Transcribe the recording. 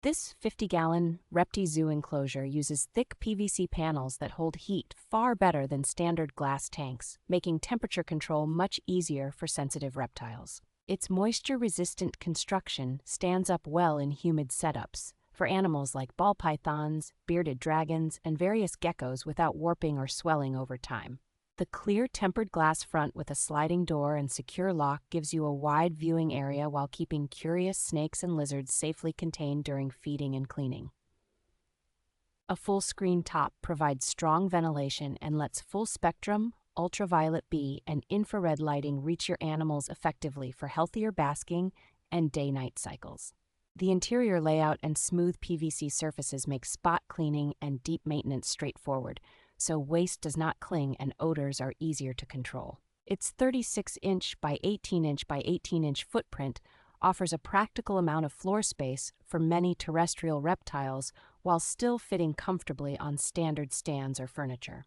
This 50-gallon REPTI ZOO enclosure uses thick PVC panels that hold heat far better than standard glass tanks, making temperature control much easier for sensitive reptiles. Its moisture-resistant construction stands up well in humid setups for animals like ball pythons, bearded dragons, and various geckos without warping or swelling over time. The clear tempered glass front with a sliding door and secure lock gives you a wide viewing area while keeping curious snakes and lizards safely contained during feeding and cleaning. A full-screen top provides strong ventilation and lets full-spectrum, ultraviolet B, and infrared lighting reach your animals effectively for healthier basking and day-night cycles. The interior layout and smooth PVC surfaces make spot cleaning and deep maintenance straightforward, so waste does not cling and odors are easier to control. Its 36-inch by 18-inch by 18-inch footprint offers a practical amount of floor space for many terrestrial reptiles while still fitting comfortably on standard stands or furniture.